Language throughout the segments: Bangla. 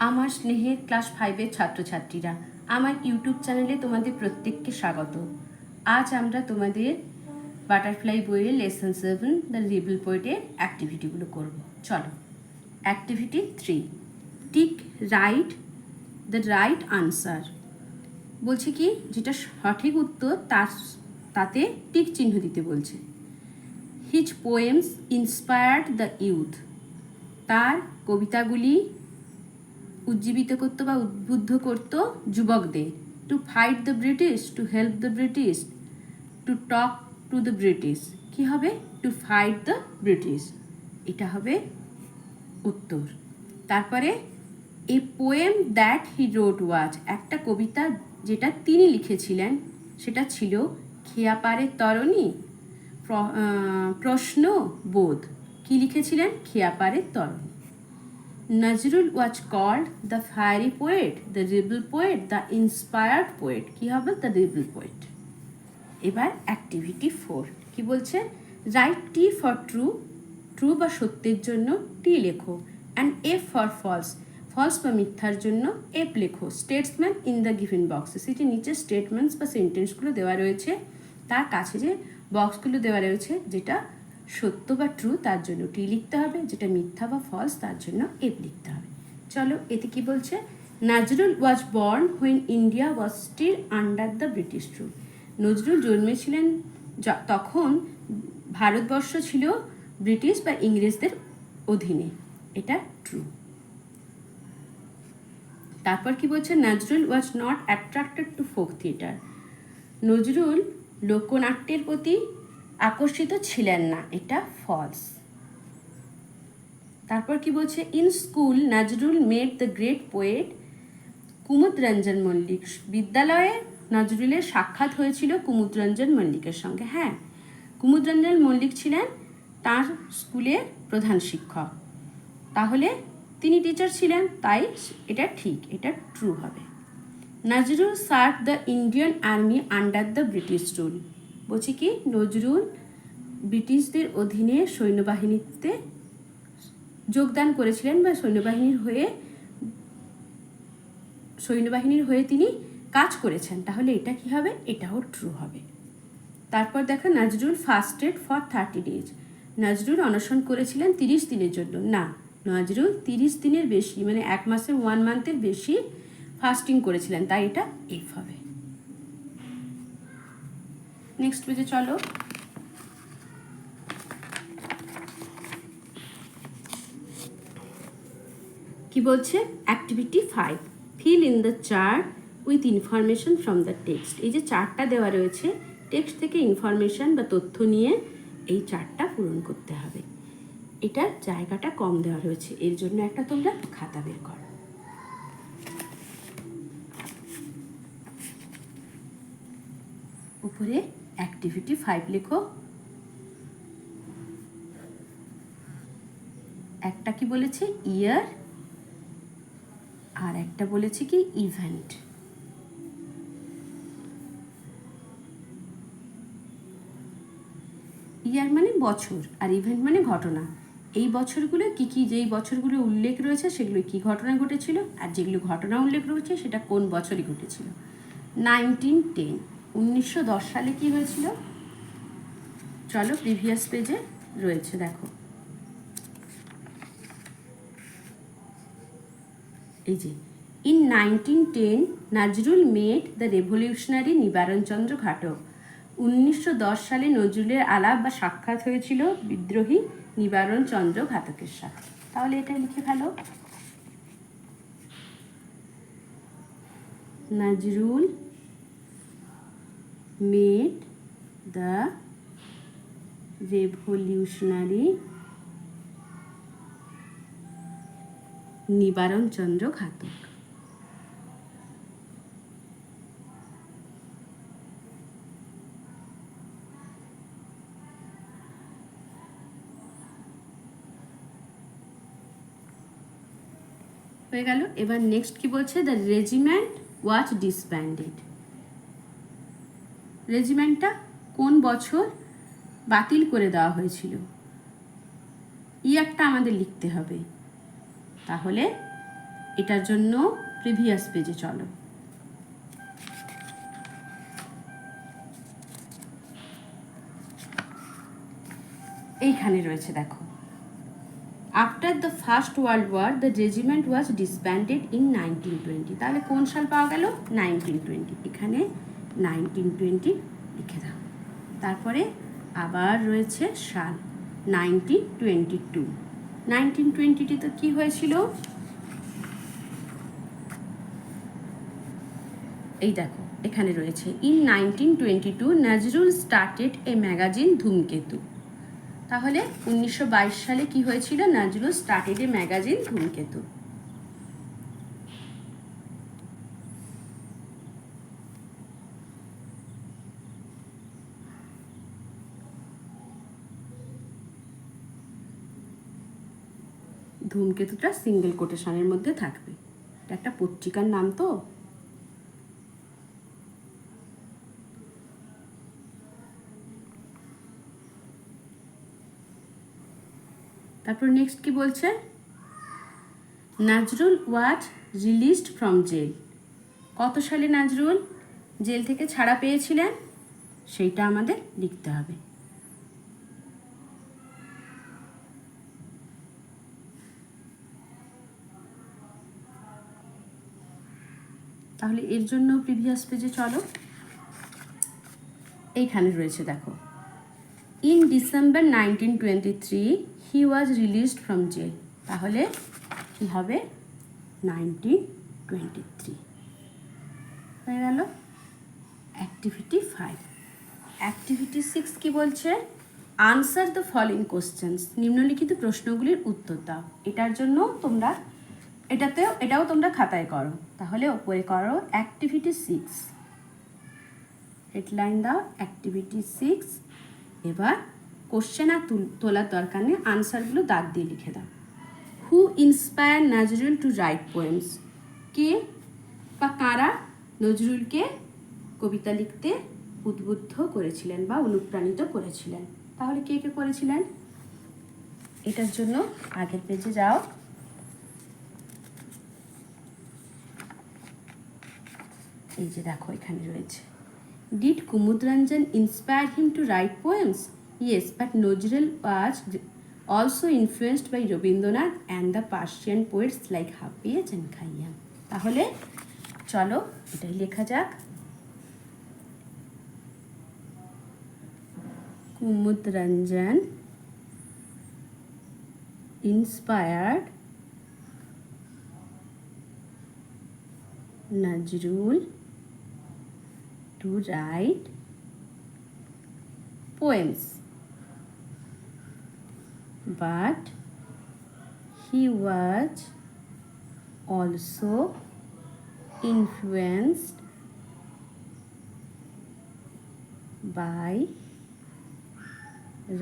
আমার স্নেহের ক্লাস 5-এর ছাত্রছাত্রীরা, আমার ইউটিউব চ্যানেলে তোমাদের প্রত্যেককে স্বাগত। আজ আমরা তোমাদের বাটারফ্লাই বইয়ের লেসন 7 দ্য রিবেল পোয়েটের অ্যাক্টিভিটিগুলো করব। চলো। Activity 3, tick write the right answer. বলছে কি, যেটা সঠিক উত্তর তাতে টিক চিহ্ন দিতে বলছে। His poems inspired the youth. তার কবিতাগুলি উজ্জীবিত করতো বা উদ্বুদ্ধ করতো যুবকদের। To fight the British, to help the British, to talk to the British. কী হবে? টু ফাইট দ্য ব্রিটিশ, এটা হবে উত্তর। তারপরে এ পোয়েম দ্যাট হি রোট ওয়াজ, একটা কবিতা যেটা তিনি লিখেছিলেন সেটা ছিল খেয়াপাড়ের তরণী প্রশ্ন বোধ। কি লিখেছিলেন? খেয়াপাড়ের তরণী। Nazrul was called the fiery poet, the rebel poet, the inspired poet. কী হবে? The rebel poet. এবার অ্যাক্টিভিটি 4 কি বলছে? Write T for true, true বা সত্যের জন্য টি লেখো, and F for false, false বা মিথ্যার জন্য এফ লেখো। স্টেটসম্যান ইন দ্য গিভেন বক্সেস, এটি নিচে স্টেটমেন্টস বা সেন্টেন্সগুলো দেওয়া রয়েছে, তার কাছে যে বক্সগুলো দেওয়া রয়েছে, যেটা সত্য বা ট্রু তার জন্য টি লিখতে হবে, যেটা মিথ্যা বা ফলস তার জন্য এফ লিখতে হবে। চলো, এতে কি বলছে? Nazrul was born when India was still under the British rule. Nazrul জন্মেছিলেন তখন ভারতবর্ষ ছিল ব্রিটিশ বা ইংরেজদের অধীনে, এটা ট্রু। তারপর কি বলছে? Nazrul was not attracted to folk theatre. Nazrul লোকনাট্যের প্রতি আকর্ষিত ছিলেন না, এটা ফলস। তারপর কি বলছে? In school Nazrul met the great poet Kumudranjan Mallick. বিদ্যালয়ে নজরুলের সাক্ষাৎ হয়েছিল কুমুদরঞ্জন মল্লিকের সঙ্গে। হ্যাঁ, কুমুদরঞ্জন মল্লিক ছিলেন তার স্কুলের প্রধান শিক্ষক, তাহলে তিনি টিচার ছিলেন, তাই এটা ঠিক, এটা ট্রু হবে। Nazrul serve the Indian army under the British rule. বলছি কি, নজরুল ব্রিটিশদের অধীনে সৈন্যবাহিনীতে যোগদান করেছিলেন বা সৈন্যবাহিনীর হয়ে তিনি কাজ করেছেন, তাহলে এটা কি হবে? এটাও ট্রু হবে। তারপর দেখো, নজরুল ফাস্টেড ফর 30 days। নজরুল অনশন করেছিলেন 30 দিনের জন্য। না, নজরুল 30 দিনের বেশি, মানে 1 মাসের 1 মান্থের বেশি ফাস্টিং করেছিলেন, তাই এটা এফ হবে। নেক্সট পেজে চলো। কি বলছে? Activity 5, fill in the chart with information from the text. এই যে চার্টটা দেওয়া রয়েছে, টেক্সট থেকে ইনফরমেশন বা তথ্য নিয়ে এই চার্টটা পূরণ করতে হবে। এটার জায়গাটা কম দেওয়া রয়েছে, এর জন্য একটা তোমরা খাতা বের করো। উপরে অ্যাক্টিভিটি 5 লেখো। একটা কি বলেছে? ইয়ার, আর একটা বলেছে কি? ইভেন্ট। ইয়ার মানে বছর, আর ইভেন্ট মানে ঘটনা। এই বছরগুলো কি কি, যেই বছরগুলো উল্লেখ রয়েছে সেগুলো কি ঘটনা ঘটেছিল, আর যেগুলো ঘটনা উল্লেখ রয়েছে সেটা কোন বছরই ঘটেছিল। 1910, 1910 সালে কি হয়েছিল? চলো, প্রিভিয়াস পেজে রয়েছে, দেখো। এই যে, in 1910 Nazrul met the revolutionary Nibaranchandra Ghatak. 1910 সালে নজরুলের আলাপ বা সাক্ষাৎ হয়েছিল বিদ্রোহী নিবারণচন্দ্র ঘাতকের সাথে। তাহলে এটা লিখে ফেলো। Nazrul met the revolutionary Nibaranchandra Ghatak. হয়ে গেল। এবার নেক্সট কি বলছে? The regiment was disbanded. রেজিমেন্টটা কোন বছর বাতিল করে দেওয়া হয়েছিল, ইয়ারটা আমাদের লিখতে হবে। তাহলে এটার জন্য প্রিভিয়াস পেজে চলো। এইখানে রয়েছে দেখো, after the first world war the regiment was disbanded in 1920। তাহলে কোন সাল পাওয়া গেল? 1920। এখানে 1920 লিখে দাও। তারপরে আবার রয়েছে সাল 1922। 1920 তো কী হয়েছিল? এই দেখো এখানে রয়েছে, in 1922 Nazrul started a magazine ধূমকেতু। তাহলে 1922 সালে কি হয়েছিল? নজরুল স্টার্টেড এ ম্যাগাজিন ধূমকেতু। ধূমকেতুটা সিঙ্গেল কোটেশনের মধ্যে থাকবে, এটা একটা পত্রিকার নাম তো। তারপর নেক্সট কি বলছে? Nazrul was released from jail. কত সালে নজরুল জেল থেকে ছাড়া পেয়েছিলেন সেইটা আমাদের লিখতে হবে। তাহলে এর জন্য প্রিভিয়াস পেজে চলো। এইখানে রয়েছে দেখো, in December 1923 he was released from jail. তাহলে কি হবে? 1923 হয়ে গেল। অ্যাক্টিভিটি 5। অ্যাক্টিভিটি 6 কি বলছে? Answer the following questions. নিম্নলিখিত প্রশ্নগুলির উত্তর দাও। এটার জন্য তোমরা এটাও তোমরা খাতায় করো। তাহলে ওপরে করো অ্যাক্টিভিটি 6, হেডলাইন দাও অ্যাক্টিভিটি 6। এবার কোশ্চেন আর তোলার দরকার নেই, আনসারগুলো দাগ দিয়ে লিখে দাও। Who inspire Nazrul to write poems? কে বা কারা নজরুলকে কবিতা লিখতে উদ্বুদ্ধ করেছিলেন বা অনুপ্রাণিত করেছিলেন? তাহলে কে কে করেছিলেন? এটার জন্য আগের পেজে যাও। এই যে দেখো এখানে রয়েছে, did Kumudranjan inspire him to write poems? Yes, but Nazrul was also influenced by Rabindranath and the Persian poets like Hafiz and Khayyam. তাহলে চলো এটাই লেখা যাক। Kumudranjan inspired Nazrul to write poems, but he was also influenced by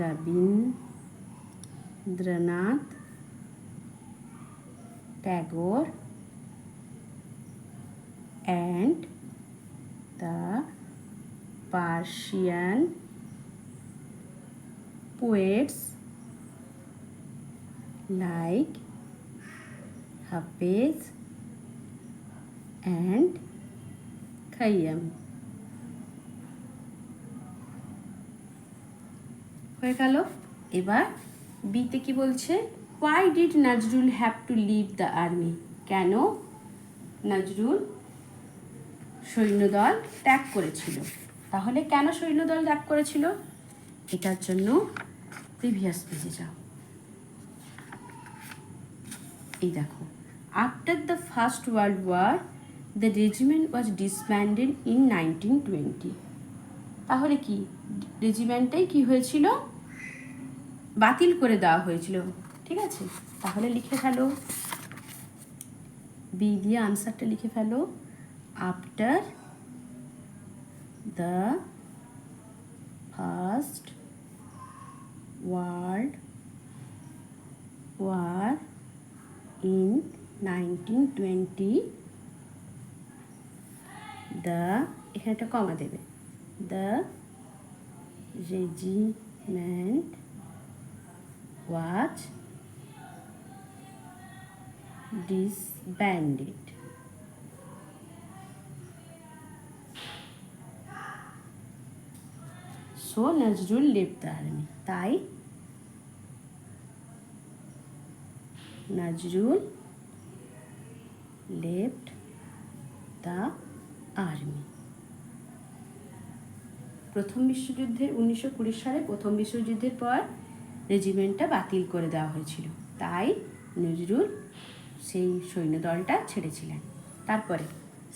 Rabindranath Tagore and the Persian poets like Hafiz and Khayyam. হয়ে গেল। এবার বিতে কি বলছে? Why did Nazrul have to leave the army? কেন নজরুল সৈন্যদল ত্যাগ করেছিল? তাহলে কেন সৈন্যদল ত্যাগ করেছিল? এটার জন্য প্রিভিয়াস পেজে যাও। এই দেখো, after the first world war the regiment was disbanded in 1920। তাহলে কি রেজিমেন্টটাই কি হয়েছিল? বাতিল করে দেওয়া হয়েছিল। ঠিক আছে, তাহলে লিখে ফেলো, বি দিয়ে আনসারটা লিখে ফেলো। After the first world war in 1920 the এখানে একটা কমা দেবে, the regiment was disbanded. So Nazrul left the army. তাই Nazrul left the army. প্রথম বিশ্বযুদ্ধের 1920 সালে প্রথম বিশ্বযুদ্ধের পর রেজিমেন্টটা বাতিল করে দেওয়া হয়েছিল, তাই নজরুল সেই সৈন্যদলটা ছেড়েছিলেন। তারপরে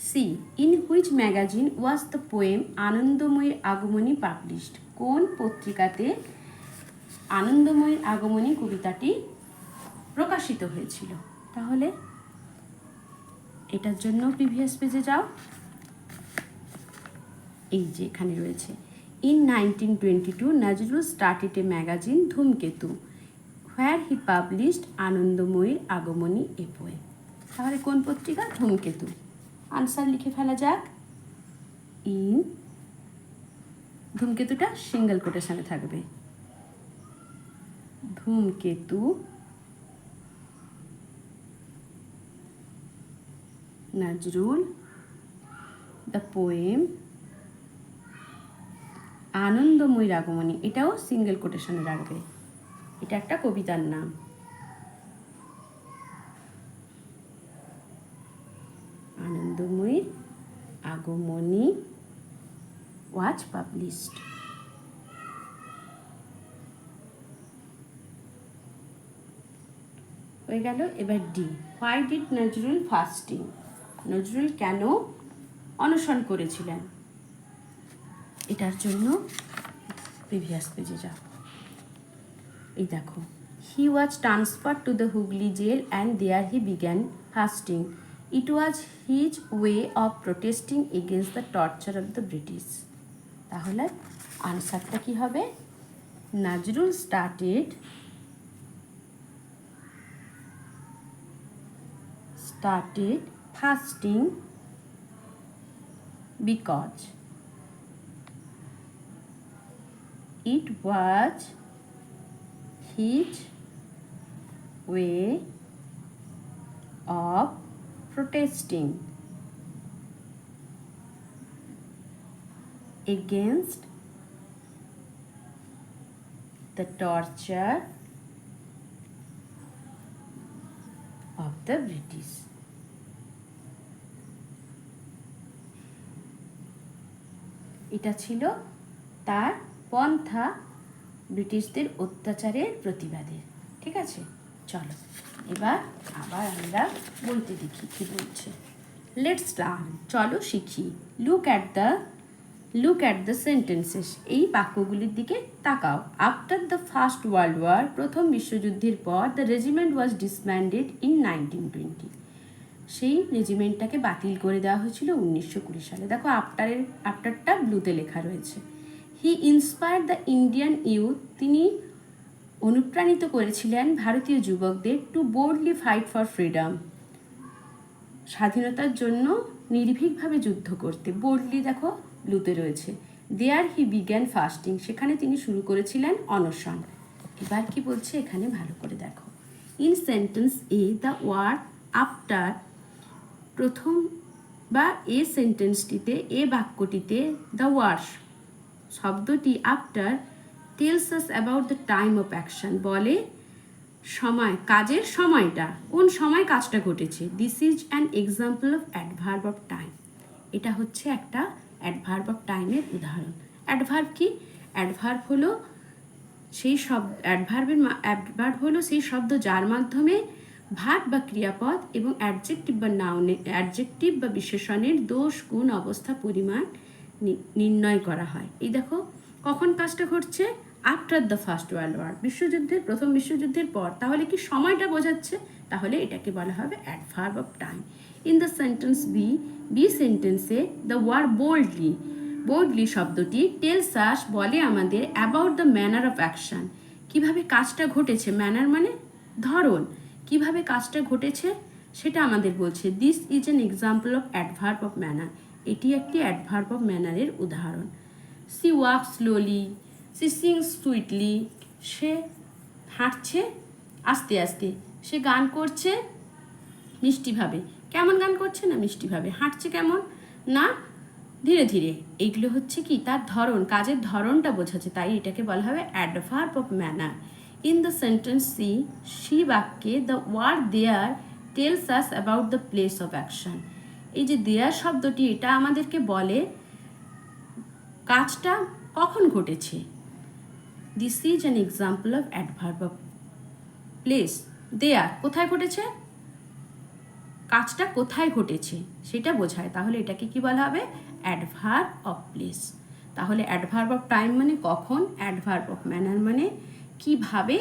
C, in which magazine was the poem আনন্দময়ীর আগমনী পাবলিশড? কোন পত্রিকাতে আনন্দময়ীর আগমনী কবিতাটি প্রকাশিত হয়েছিল? তাহলে এটার জন্য প্রিভিয়াস পেজে যাও, এই যে এখানে রয়েছে। In 1922 Nazrul started a magazine ধূমকেতু where he published আনন্দময়ীর Agamani a poem. তাহলে কোন পত্রিকা? ধূমকেতু। আনসার লিখে ফেলা যাক। ইন, ধূমকেতুটা সিঙ্গেল কোটেশনে থাকবে, ধূমকেতু নজরুল দ্য পোয়েম আনন্দময়ীর আগমনী, এটাও সিঙ্গেল কোটেশনে রাখবে, এটা একটা কবিতার নাম। আনন্দময়ীর আগমনী ওয়াজ পাবলিশড। হয়ে গেল। এবার D, why did Nazrul fasting? Nazrul কেন অনশন করেছিলেন? এটার জন্য প্রিভিয়াস পেজে যাও, এই দেখো। He was transfer to the Hooghly jail and there he began fasting. It was his way of protesting against the torture of the British. তাহলে আনসারটা কি হবে? Nazrul started fasting because it was his way of protesting against the torture of the British. এটা ছিল তার পন্থা ব্রিটিশদের অত্যাচারের প্রতিবাদে। ঠিক আছে, চলো এবার আবার আমরা বলতে দেখি কি বলছে। লেটস লার্ন, চলো শিখি। লুক অ্যাট দ্য সেন্টেন্সেস, এই বাক্যগুলির দিকে তাকাও। After the first world war, প্রথম বিশ্বযুদ্ধের পর, the regiment was disbanded in 1920, সেই রেজিমেন্টটাকে বাতিল করে দেওয়া হয়েছিল 1920 সালে। দেখো আফটারটা ব্লুতে লেখা রয়েছে। He inspired the Indian youth, তিনি অনুপ্রাণিত করেছিলেন ভারতীয় যুবকদের to boldly fight for freedom, স্বাধীনতার জন্য নির্ভীকভাবে যুদ্ধ করতে। বোল্ডলি দেখো ব্লুতে রয়েছে। দেয়ার হি বিগ্যান ফাস্টিং, সেখানে তিনি শুরু করেছিলেন অনশন। এবার কি বলছে এখানে ভালো করে দেখো। In sentence A the word after, প্রথম বা এ সেন্টেন্সটিতে, এ বাক্যটিতে দ্য ওয়ার্ড শব্দটি after tells us about the time of action, বলে সময়, কাজের সময়টা, কোন সময় কাজটা ঘটেছে। This is an example of adverb of time, এটা হচ্ছে একটা অ্যাডভার্ব অফ টাইমের উদাহরণ। অ্যাডভার্ব কি? অ্যাডভার্ব হলো সেই অ্যাডভার্ব হলো সেই শব্দ যার মাধ্যমে ভার্ব বা ক্রিয়াপদ এবং অ্যাডজেক্টিভ বা বিশেষণের দোষ, গুণ, অবস্থা, পরিমাণ নির্ণয় করা হয়। এই দেখো কখন কাজটা ঘটছে? After the first world war, প্রথম বিশ্বযুদ্ধের পর। তাহলে কি সময়টা বোঝাচ্ছে? তাহলে এটাকে বলা হবে adverb of time. In the sentence B সেন্টেন্সে দ্য ওয়ার্ড বোল্ডলি শব্দটি টেলস আস, বলে আমাদের, about the manner of action, কিভাবে কাজটা ঘটেছে। ম্যানার মানে ধরন, কিভাবে কাজটা ঘটেছে সেটা আমাদের বলছে। This is an example of adverb of manner, এটি একটি অ্যাডভার্ব অফ ম্যানারের উদাহরণ। She walk slowly, she sings sweetly, সে হাঁটছে আস্তে আস্তে, সে গান করছে মিষ্টিভাবে। কেমন গান করছে? না মিষ্টিভাবে। হাঁটছে কেমন? না ধীরে ধীরে। এইগুলো হচ্ছে কি তার ধরন, কাজের ধরনটা বোঝাচ্ছে, তাই এটাকে বলা হবে adverb of manner. In the sentence C, C বাক্যে the word there tells us about the place of action. এই যে দেয়ার শব্দটি, এটা আমাদেরকে বলে কাজটা কখন ঘটেছে। This is an example of adverb of place. There কোথায় ঘটেছে, কাজটা কোথায় ঘটেছে সেটা বোঝায়, তাহলে এটাকে কি বলা হবে? Adverb of place. তাহলে অ্যাডভার্ব অফ টাইম মানে কখন, অ্যাডভার্ব অফ ম্যানার মানে কিভাবে,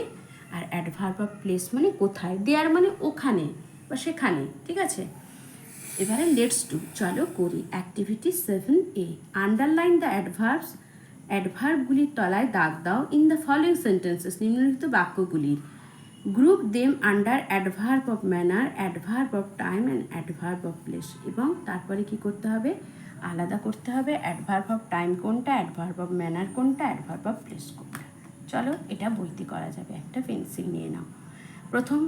আর অ্যাডভার্ব অফ প্লেস মানে কোথায়। দেয়ার মানে ওখানে বা সেখানে, ঠিক আছে। এবারে লেটস ডু, চলো করি। Activity 7A, underline the adverbs. অ্যাডভার্বগুলির তলায় দাগ দাও ইন দ্য ফলোয়িং সেন্টেন্সেস, নিম্নলিখিত বাক্যগুলির। Group them under adverb of manner, adverb of time and adverb of place. এবং তারপরে কি করতে হবে? আলাদা করতে হবে অ্যাডভার্ব অফ টাইম কোনটা, অ্যাডভার্ব অফ ম্যানার কোনটা, অ্যাডভার্ব অফ প্লেস কোনটা। চলো এটা বইতে করা যাবে। একটা পেন্সিল নিয়ে নাও। প্রথম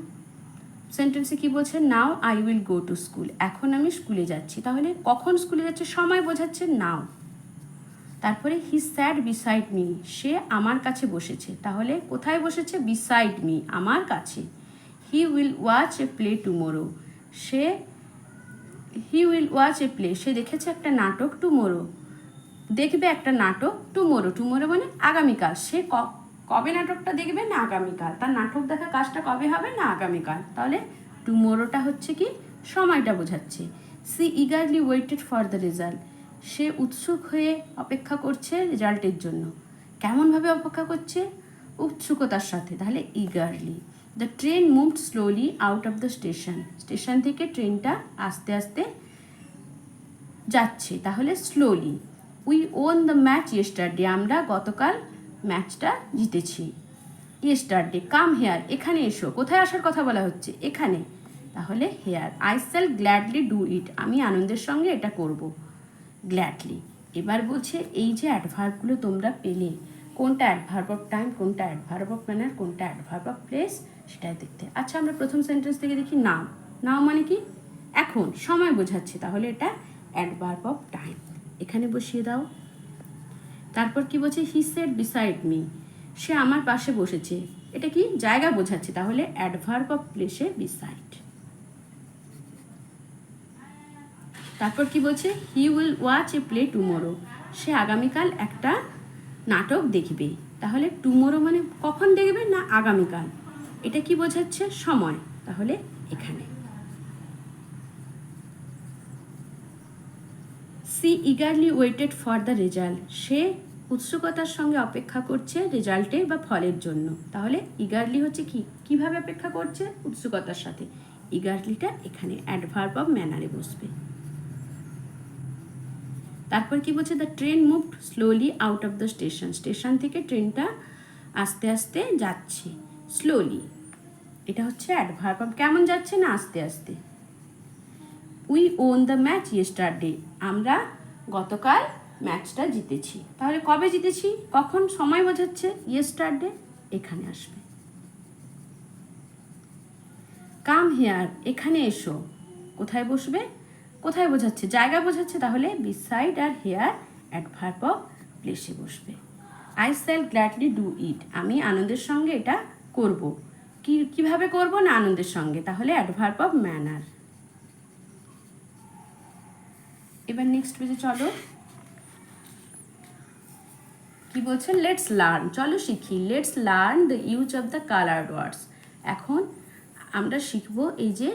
সেন্টেন্সে কি বলছে? Now I will go to school, এখন আমি স্কুলে যাচ্ছি। তাহলে কখন স্কুলে যাচ্ছে, সময় বোঝাচ্ছে নাও। তারপরে হি স্যাট বিসাইড মি, সে আমার কাছে বসেছে। তাহলে কোথায় বসেছে? বিসাইড মি, আমার কাছে। He will watch a play tomorrow, he will watch a play, সে দেখেছে একটা নাটক। টুমোরো, দেখবে একটা নাটক। টুমোরো, টুমোরো মানে আগামীকাল। সে কবে নাটকটা দেখবে? না আগামীকাল। তার নাটক দেখা কাজটা কবে হবে? না আগামীকাল। তাহলে টুমোরোটা হচ্ছে কি সময়টা বোঝাচ্ছে। She eagerly waited for the result, সে উৎসুক হয়ে অপেক্ষা করছে রেজাল্টের জন্য। কেমনভাবে অপেক্ষা করছে? উৎসুকতার সাথে, তাহলে eagerly. The train moved slowly out of the station, station থেকে ট্রেনটা আস্তে আস্তে যাচ্ছে, তাহলে slowly. We won the match yesterday, আমরা গতকাল ম্যাচটা জিতেছি। ইয়েস্টারডে। কাম হেয়ার, এখানে এসো। কোথায় আসার কথা বলা হচ্ছে? এখানে, তাহলে here. I shall gladly do it, আমি আনন্দের সঙ্গে এটা করব। গ্ল্যাডলি। এবার বলছে এই যে অ্যাডভার্বগুলো তোমরা পেলে, কোনটা অ্যাডভার্ব অফ টাইম, কোনটা অ্যাডভার্ব অফ ম্যানার, কোনটা অ্যাডভার্ব অফ প্লেস, সেটাই দেখতে। আচ্ছা আমরা প্রথম সেন্টেন্স থেকে দেখি। নাও, নাও মানে কি? এখন, সময় বোঝাচ্ছে, তাহলে এটা অ্যাডভার্ব অফ টাইম, এখানে বসিয়ে দাও। তারপর কি বলছে? হি সেট বিসাইড মি, সে আমার পাশে বসেছে। এটা কি? জায়গা বোঝাচ্ছে, তাহলে অ্যাডভার্ব অফ প্লেসে বিসাইড। তারপর কি বলছে? He will watch a play tomorrow, সে আগামীকাল একটা নাটক দেখবে। তাহলে টুমোরো মানে কখন দেখবে? না আগামীকাল। এটা কি বোঝাচ্ছে? সময়, তাহলে এখানে। She eagerly waited for the result, সে উৎসুকতার সঙ্গে অপেক্ষা করছে রেজাল্টে বা ফলের জন্য। তাহলে ইগারলি হচ্ছে কি, কিভাবে অপেক্ষা করছে? উৎসুকতার সাথে। ইগারলিটা এখানে অ্যাডভার্ব অফ ম্যানারে বসবে। তারপর কি বলছে? The train moved slowly out of the station, station থেকে ট্রেনটা আস্তে আস্তে যাচ্ছে। স্লোলি, এটা হচ্ছে অ্যাডভার্ব অফ কেমন যাচ্ছে? না আস্তে আস্তে। We won the match yesterday, আমরা গতকাল ম্যাচটা জিতেছি। তাহলে কবে জিতেছি? কখন? সময় বোঝাচ্ছে। ইয়েস্টারডে, এখানে আসবে। কাম হেয়ার, এখানে এসো। কোথায় বসবে? কোথায় বোঝাচ্ছে? জায়গা বোঝাচ্ছে, তাহলে বিসাইড আর হেয়ার অ্যাডভার্ব অফ প্লেসে বসবে। I shall gladly do it, আমি আনন্দের সঙ্গে এটা করব। কিভাবে করব? না আনন্দের সঙ্গে, তাহলে অ্যাডভার্ব অফ ম্যানার। এবার নেক্সট পেজে চলো। কি বলছে? লেটস লার্ন, চলো শিখি। Let's learn the use of the coloured words. এখন আমরা শিখব এই যে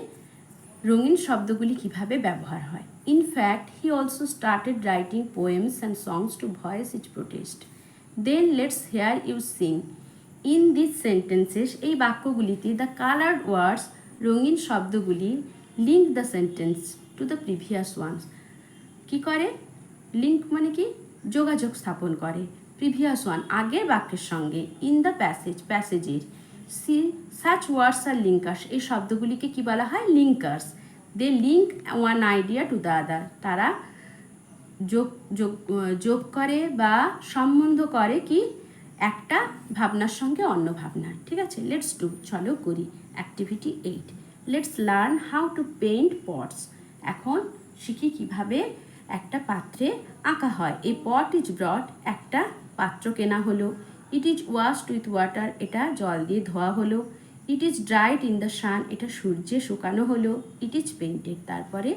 রঙিন শব্দগুলি কিভাবে ব্যবহার হয়। In fact he also started writing poems and songs to voice is protest. Then let's hear you sing. In this sentences, এই বাক্যগুলিতে দ্য কালার্ড ওয়ার্ডস, রঙিন শব্দগুলি, link the sentence to the previous ones. কি করে? লিঙ্ক মানে কি? যোগাযোগ স্থাপন করে। প্রিভিয়াস ওয়ান, আগের বাক্যের সঙ্গে। ইন দ্য প্যাসেজ, প্যাসেজের। See such words are linkers, এই শব্দগুলিকে কি বলা হয়? Linkers. They link one idea to the other, তারা যোগ করে বা সম্বন্ধ করে কি একটা ভাবনার সঙ্গে অন্য ভাবনার। ঠিক আছে, লেটস ডু, চলো করি। Activity 8, let's learn how to paint pots. এখন শিখি কিভাবে একটা পাত্রে আঁকা হয়। এই পট ইজ ব্রট, একটা পাত্র কেনা হলো। ইট ইজ ওয়াশড উইথ ওয়াটার, এটা জল দিয়ে ধোয়া হলো। ইট ইজ ড্রাইড ইন দ্য সান, এটা সূর্যে শুকানো হলো। ইট ইজ পেইন্টেড, তারপরে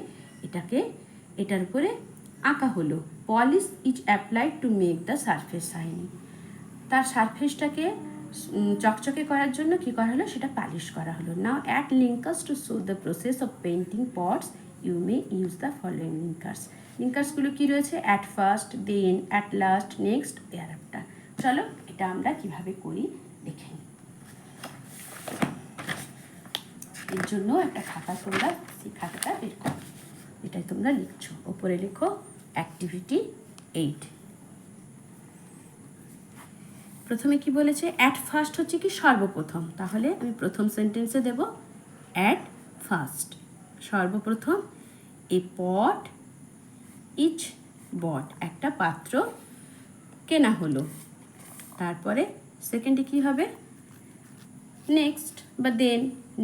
এটার উপরে আঁকা হলো। Polish is applied to make the surface shiny, তার সারফেসটাকে চকচকে করার জন্য কী করা হলো, সেটা পালিশ করা হলো। Now add linkers to show the process of painting pots you may use the following linkers. লিঙ্কার্সগুলো কী রয়েছে? At first, then, at last, next, thereafter. চলো এটা আমরা কিভাবে করি দেখে নিই। এর জন্য একটা খাতা তোমরা সেই খাতাটা বের করো, এটাই তোমরা লিখছো। ওপরে লেখো অ্যাক্টিভিটি 8। প্রথমে কি বলেছে? অ্যাট ফার্স্ট হচ্ছে কি সর্বপ্রথম, তাহলে আমি প্রথম সেন্টেন্সে দেব অ্যাট ফার্স্ট, সর্বপ্রথম। এ পট ইচ বট, একটা পাত্র কেনা হলো। তারপরে সেকেন্ডে কি হবে? নেক্সট বা then,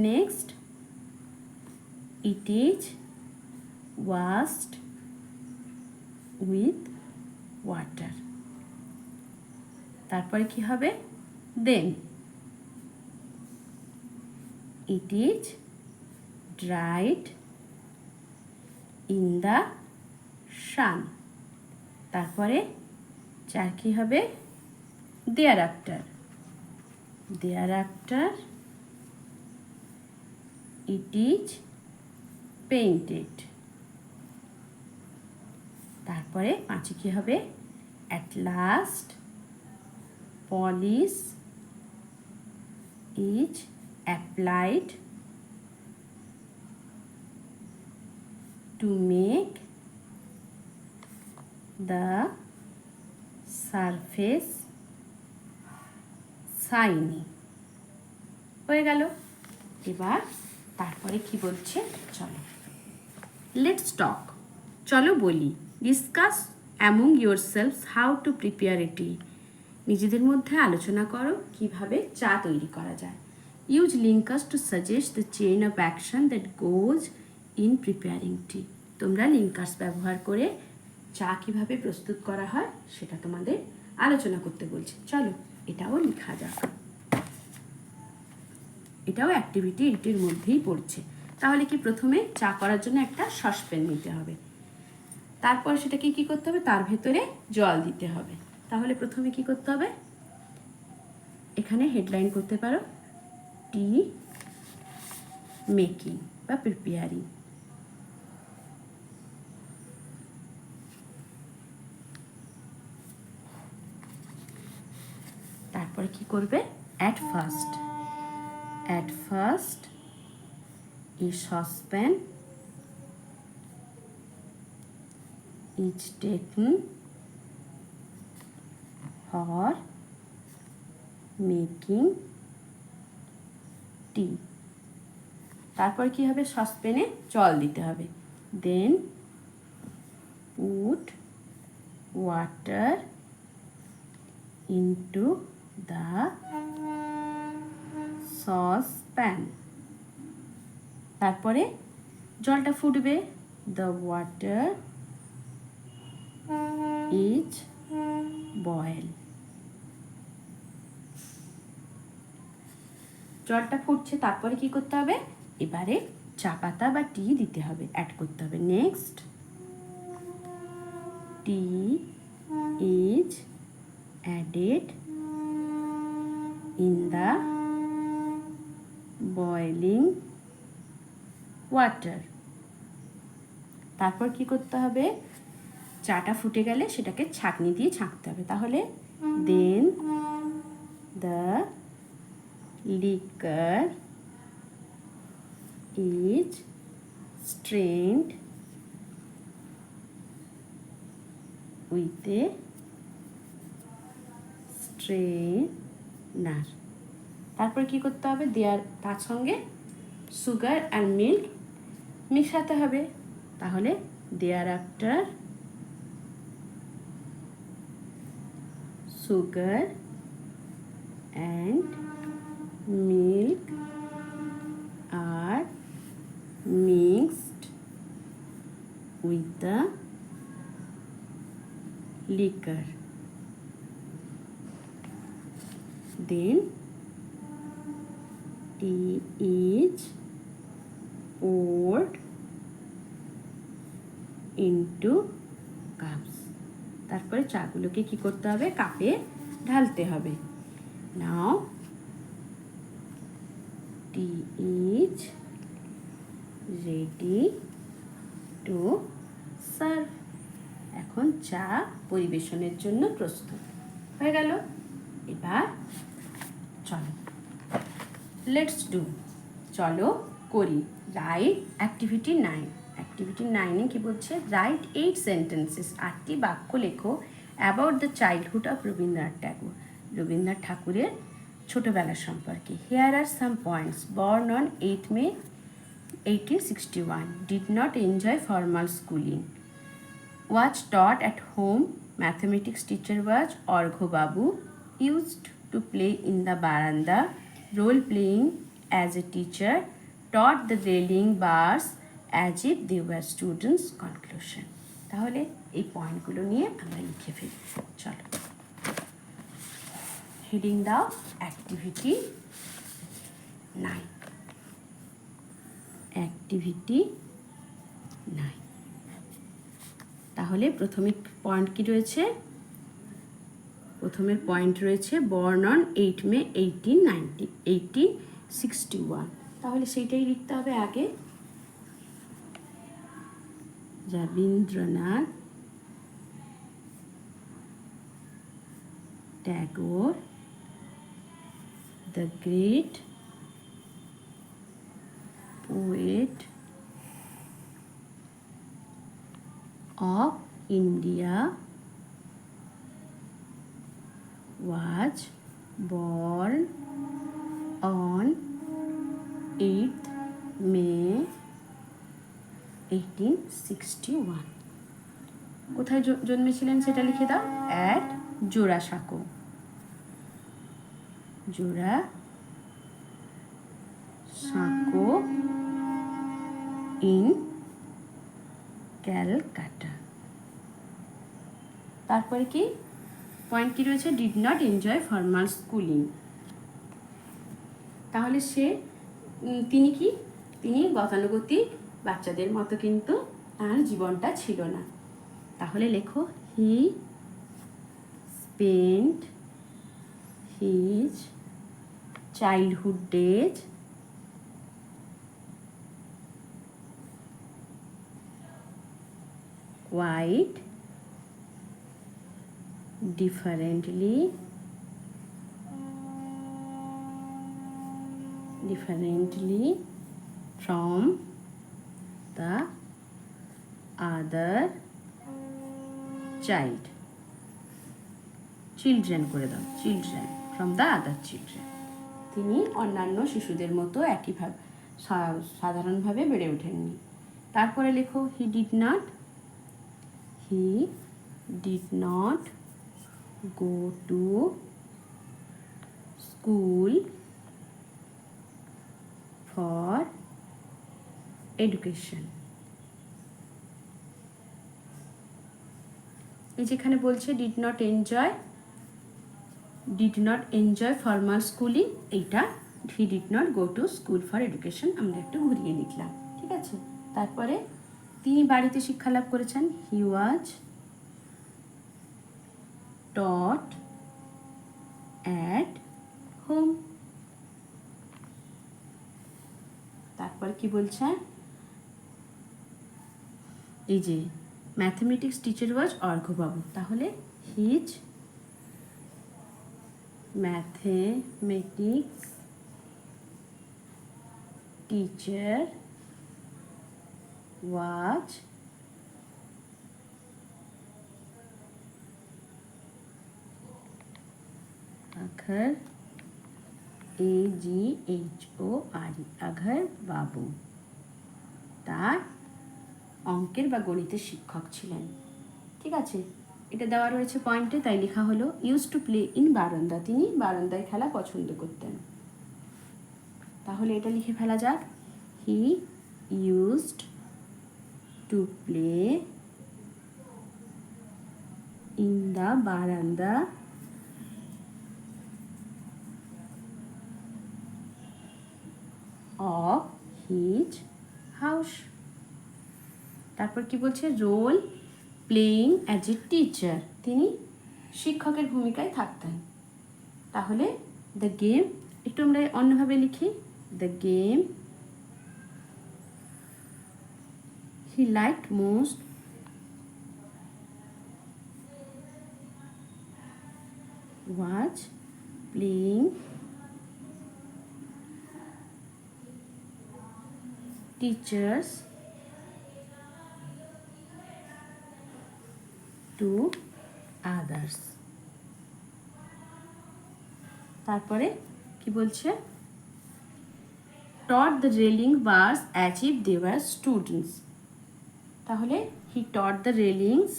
next it is washed with water. তারপরে কি হবে? Then it is dried in the sun. তারপরে চার কি হবে? Thereafter, thereafter it is painted. তারপরে পাঁচে কি হবে? At last polish is applied to make the surface shiny। হয়ে গেল। এবার তারপরে কি বলছে চলো লেটস টক, চলো বলি। Discuss among yourselves how to prepare a tea, নিজেদের মধ্যে আলোচনা করো কিভাবে চা তৈরি করা যায়। Use linkers to suggest the chain of action that goes in preparing tea, তোমরা লিঙ্কার্স ব্যবহার করে চা কিভাবে প্রস্তুত করা হয় সেটা তোমাদের আলোচনা করতে বলছে। চলো এটাও লেখা যাক, এটাও অ্যাক্টিভিটি 8-এর মধ্যেই পড়ছে। তাহলে কি প্রথমে চা করার জন্য একটা সসপ্যান নিতে হবে, তারপর সেটাকে কি করতে হবে? তার ভেতরে জল দিতে হবে। তাহলে প্রথমে কি করতে হবে? এখানে হেডলাইন করতে পারো টি মেকিং বা প্রিপেয়ারিং। তারপরে কি করবে? At first, at first A saucepan is taken for making tea। তারপর কি হবে? সসপ্যানে জল দিতে হবে। Then put water into the saucepan, তারপরে জলটা ফুটবে। দ্য ওয়াটার ইজ বয়েল, জলটা ফুটছে। তারপরে কি করতে হবে? এবারে চা পাতা বা টি দিতে হবে, অ্যাড করতে হবে। Next T is added in the boiling water. তারপর কি করতে হবে? চাটা ফুটে গেলে সেটাকে ছাঁকনি দিয়ে ছাঁকতে হবে। তাহলে দেন the liquor is strained with a strainer। তারপর কি করতে হবে? তার সঙ্গে সুগার আর মিল্ক মিশাতে হবে। তাহলে thereafter sugar and milk are mixed with the liquor. Then tea is poured into cups. তারপরে চাগুলোকে কি করতে হবে? কাপে ঢালতে হবে। Now tea is ready to serve. এখন চা পরিবেশনের জন্য প্রস্তুত হয়ে গেল। এবার চলো লেটস ডু, চলো করি। Right activity 9। অ্যাক্টিভিটি 9-এ কি বলছে? রাইট 8 সেন্টেন্সেস, 8টি বাক্য লেখো about the childhood of Rabindranath Thakur, Rabindranath ঠাকুরের ছোটোবেলার সম্পর্কে। Here are some points. Born on 8 May 1861, did not enjoy formal schooling, was taught at home, mathematics teacher was Orgho Babu, used to play in the baranda, role playing as a teacher, taught the drilling bars as if they were students. Conclusion. তাহলে এই পয়েন্টগুলো নিয়ে আমরা লিখে ফেলি। চলো হেডিং দাও অ্যাক্টিভিটি 9। অ্যাক্টিভিটি 9। তাহলে প্রথমে পয়েন্ট কি রয়েছে? প্রথমের পয়েন্ট রয়েছে বর্ন অন 8 May 1861। তাহলে সেইটাই লিখতে হবে আগে। Rabindranath Tagore, the great poet of India, was born on 8th May 1861। কোথায় জন্মেছিলেন সেটা লিখে দাও। At Jorasanko, Jorasanko in Calcutta. তারপরে কি পয়েন্ট কি রয়েছে? Did not enjoy formal schooling. তাহলে তিনি কি? তিনি গতানুগতিক বাচ্চাদের মতো কিন্তু তার জীবনটা ছিল না। তাহলে লেখো he spent his childhood days quite differently from the other children করে দাও, children from the other children। তিনি অন্যান্য শিশুদের মতো একইভাবে সাধারণভাবে বেড়ে ওঠেননি। তারপরে লেখো he did not go to school for education। এই যেখানে বলছে did not enjoy formal schooling, এইটা he did not go to school for education আমরা একটু ঘুরিয়ে লিখলাম। ঠিক আছে। তারপরে তিনি বাড়িতে শিক্ষা লাভ করেছেন। he was taught at home। তারপর কি বলছে? এই যে ম্যাথমেটিক্স টিচার ওয়াজ অর্ঘ্য বাবু, তাহলে his mathematics teacher was Aghore AGHORE Aghore babu তার অঙ্কের বা গণিতের শিক্ষক ছিলেন। ঠিক আছে, এটা দেওয়া রয়েছে পয়েন্টে, তাই লেখা হলো ইউজ টু প্লে ইন বারান্দা, তিনি বারান্দায় খেলা পছন্দ করতেন। তাহলে এটা লিখে ফেলা যাক হি used to play in the veranda of his house. তারপর কি বলছে, role playing as a teacher, তিনি শিক্ষকের ভূমিকায় থাকতেন। তাহলে দ্য গেম একটু আমরা অন্যভাবে লিখি, the game he liked most was playing teachers to others. তারপরে কি বলছে, taught the railing bars as if they were students. তাহলে he taught the railings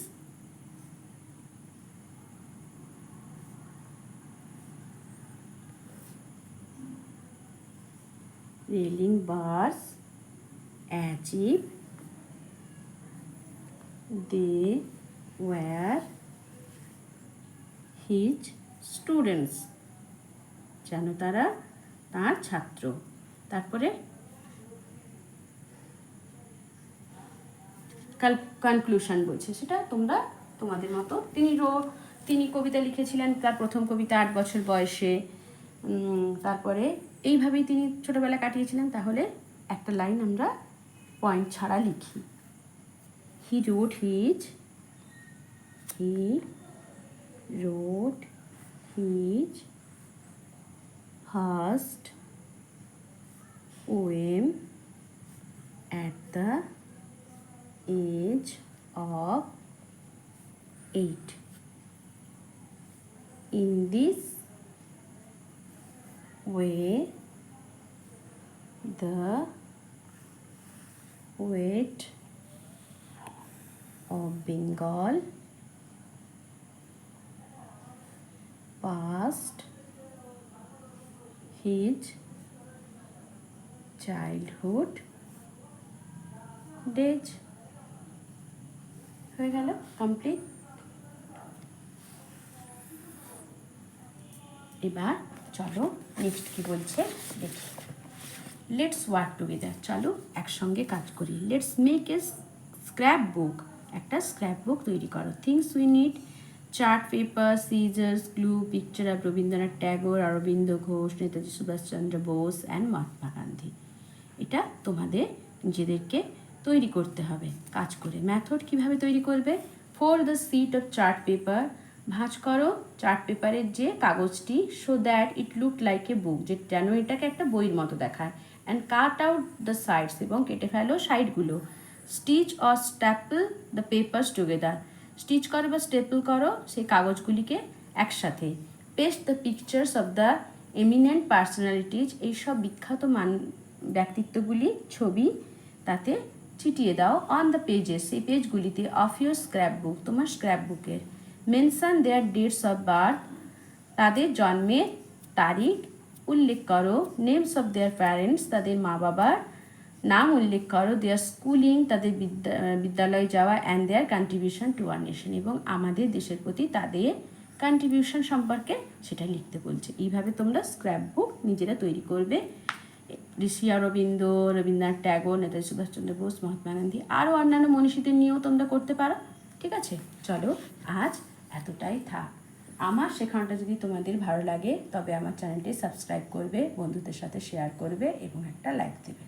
bars as if they were his students, যেন তারা তার ছাত্র। তারপরে কনক্লুশন বলছে, সেটা তোমরা তোমাদের মতো। তিনি কবিতা লিখেছিলেন, তার প্রথম কবিতা 8 বছর বয়সে। তারপরে এইভাবেই তিনি ছোটবেলা কাটিয়েছিলেন। তাহলে একটা লাইন আমরা পয়েন্ট ছাড়া লিখি, he wrote his first poem at the age of 8. In this way, the poet of Bengal passed his childhood days. হয়ে গেল কমপ্লিট। এবার চলো নেক্সট কি বলছে দেখি। লেটস ওয়ার্ক টুগেদার, চলো একসঙ্গে কাজ করি। Let's make a scrapbook, একটা স্ক্র্যাপ বুক তৈরি করো। Things we need, chart paper, scissors, glue, picture of Rabindranath Tagore, Aurobindo Ghosh, Netaji Subhashchandra Bose and Mahatma Gandhi. এটা তোমাদের নিজেদেরকে তৈরি করতে হবে কাজ করে। মেথড কিভাবে তৈরি করবে, fold the sheet of chart paper, ভাঁজ করো চার্ট পেপারের যে কাগজটি, so that it look like a book, যে যেন এটাকে একটা বইয়ের মতো দেখায়। And cut out the sides, এবং কেটে ফেলো সাইডগুলো। Stitch or staple the papers together, stitch করো বা স্টেপল করো সেই কাগজগুলিকে একসাথে। Paste the pictures of the eminent personalities, এইসব বিখ্যাত ব্যক্তিত্বগুলি ছবি তাতে চিটিয়ে দাও। অন দ্য পেজেস, সেই পেজগুলিতে, অফ ইউর স্ক্র্যাপ বুক, তোমার স্ক্র্যাপ বুকের। Mention there dates of birth, তাদের জন্মের তারিখ উল্লেখ করো। নেমস অফ দেয়ার প্যারেন্টস, তাদের মা বাবার নাম উল্লেখ করো। দেয়ার স্কুলিং, তাদের বিদ্যালয়ে যাওয়া। And there contribution to our nation, এবং আমাদের দেশের প্রতি তাদের কন্ট্রিবিউশন সম্পর্কে সেটা লিখতে বলছে। এইভাবে তোমরা স্ক্র্যাপ বুক নিজেরা তৈরি করবে। ঋষি অরবিন্দ, রবীন্দ্রনাথ ট্যাগোর, নেতাজি সুভাষচন্দ্র বোস, মহাত্মা গান্ধী, আরও অন্যান্য মনীষীদের নিয়েও তোমরা করতে পারো। ঠিক আছে, চলো আজ এতটাই থাক। আমার শেখানোটা যদি তোমাদের ভালো লাগে তবে আমার চ্যানেলটি সাবস্ক্রাইব করবে, বন্ধুদের সাথে শেয়ার করবে এবং একটা লাইক দেবে।